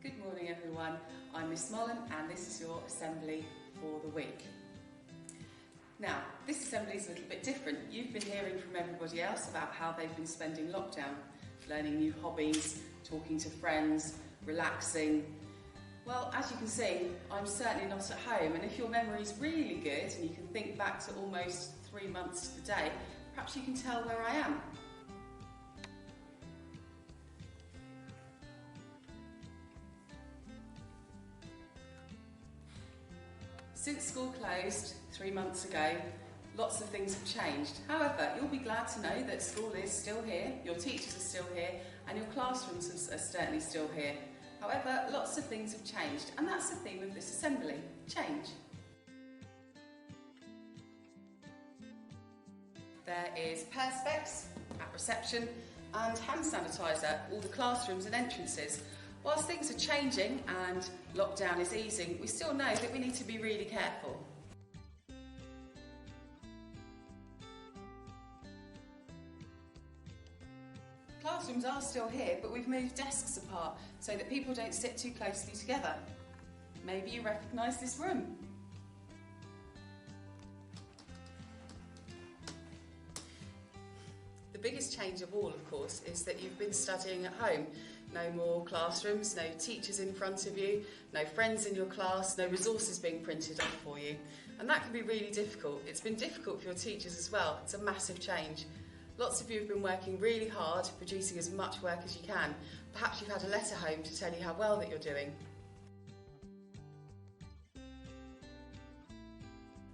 Good morning everyone, I'm Miss Mollen and this is your assembly for the week. Now, this assembly is a little bit different. You've been hearing from everybody else about how they've been spending lockdown, learning new hobbies, talking to friends, relaxing. Well, as you can see, I'm certainly not at home, and if your memory is really good and you can think back to almost 3 months to the day, perhaps you can tell where I am. Since school closed 3 months ago, lots of things have changed. However, you'll be glad to know that school is still here, your teachers are still here, and your classrooms are certainly still here. However, lots of things have changed, and that's the theme of this assembly, change. There is perspex at reception and hand sanitiser at all the classrooms and entrances. Whilst things are changing and lockdown is easing, we still know that we need to be really careful. Classrooms are still here, but we've moved desks apart so that people don't sit too closely together. Maybe you recognise this room. The biggest change of all, of course, is that you've been studying at home. No more classrooms, no teachers in front of you, no friends in your class, no resources being printed off for you. And that can be really difficult. It's been difficult for your teachers as well. It's a massive change. Lots of you have been working really hard, producing as much work as you can. Perhaps you've had a letter home to tell you how well that you're doing.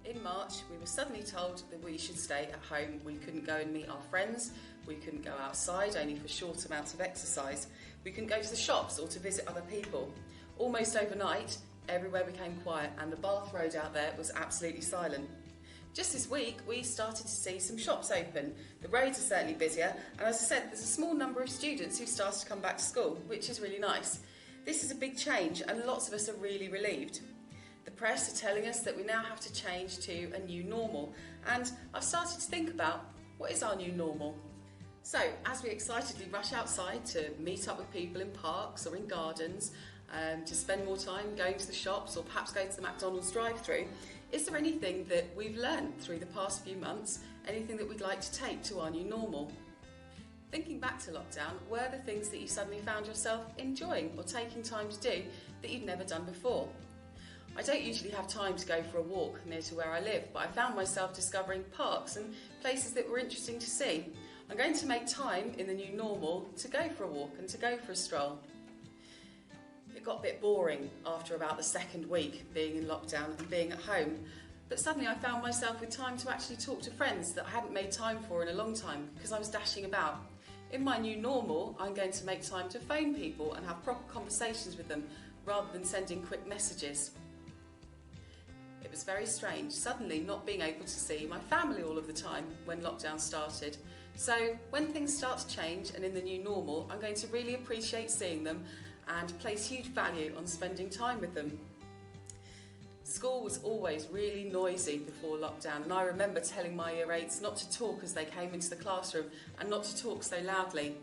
In March, we were suddenly told that we should stay at home. We couldn't go and meet our friends, we couldn't go outside, only for short amounts of exercise. We couldn't go to the shops or to visit other people. Almost overnight, everywhere became quiet and the Bath Road out there was absolutely silent. Just this week, we started to see some shops open. The roads are certainly busier, and as I said, there's a small number of students who've started to come back to school, which is really nice. This is a big change, and lots of us are really relieved. The press are telling us that we now have to change to a new normal, and I've started to think about, what is our new normal? So, as we excitedly rush outside to meet up with people in parks or in gardens, to spend more time going to the shops or perhaps go to the McDonald's drive-thru, is there anything that we've learned through the past few months, anything that we'd like to take to our new normal? Thinking back to lockdown, were the things that you suddenly found yourself enjoying or taking time to do that you'd never done before? I don't usually have time to go for a walk near to where I live, but I found myself discovering parks and places that were interesting to see. I'm going to make time in the new normal to go for a walk and to go for a stroll. It got a bit boring after about the second week being in lockdown and being at home, but suddenly I found myself with time to actually talk to friends that I hadn't made time for in a long time because I was dashing about. In my new normal, I'm going to make time to phone people and have proper conversations with them rather than sending quick messages. It was very strange, suddenly not being able to see my family all of the time when lockdown started. So when things start to change and in the new normal, I'm going to really appreciate seeing them and place huge value on spending time with them. School was always really noisy before lockdown, and I remember telling my year 8s not to talk as they came into the classroom and not to talk so loudly.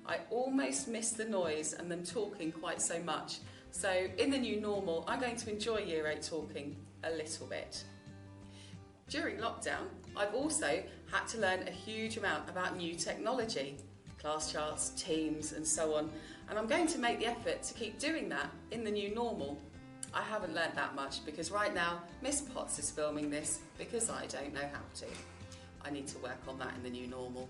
I almost missed the noise and them talking quite so much. So in the new normal, I'm going to enjoy year 8 talking a little bit. During lockdown, I've also had to learn a huge amount about new technology, class charts, Teams and so on, and I'm going to make the effort to keep doing that in the new normal. I haven't learnt that much because right now Miss Potts is filming this because I don't know how to. I need to work on that in the new normal.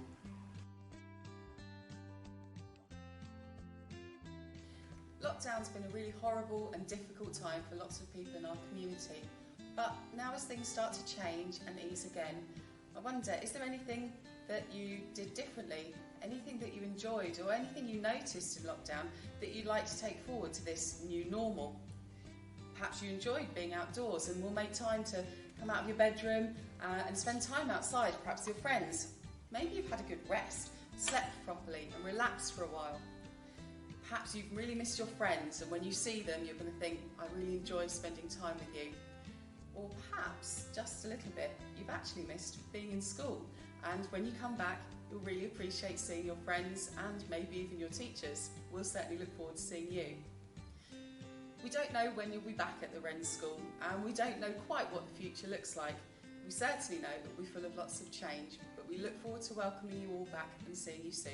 Lockdown's been a really horrible and difficult time for lots of people in our community, but now as things start to change and ease again, I wonder, is there anything that you did differently, anything that you enjoyed or anything you noticed in lockdown that you'd like to take forward to this new normal? Perhaps you enjoyed being outdoors and will make time to come out of your bedroom and spend time outside, perhaps with your friends. Maybe you've had a good rest, slept properly and relaxed for a while. Perhaps you've really missed your friends and when you see them you're going to think, I really enjoy spending time with you. Or perhaps, just a little bit, you've actually missed being in school, and when you come back you'll really appreciate seeing your friends and maybe even your teachers. We'll certainly look forward to seeing you. We don't know when you'll be back at the Wren School, and we don't know quite what the future looks like. We certainly know that we're full of lots of change, but we look forward to welcoming you all back and seeing you soon.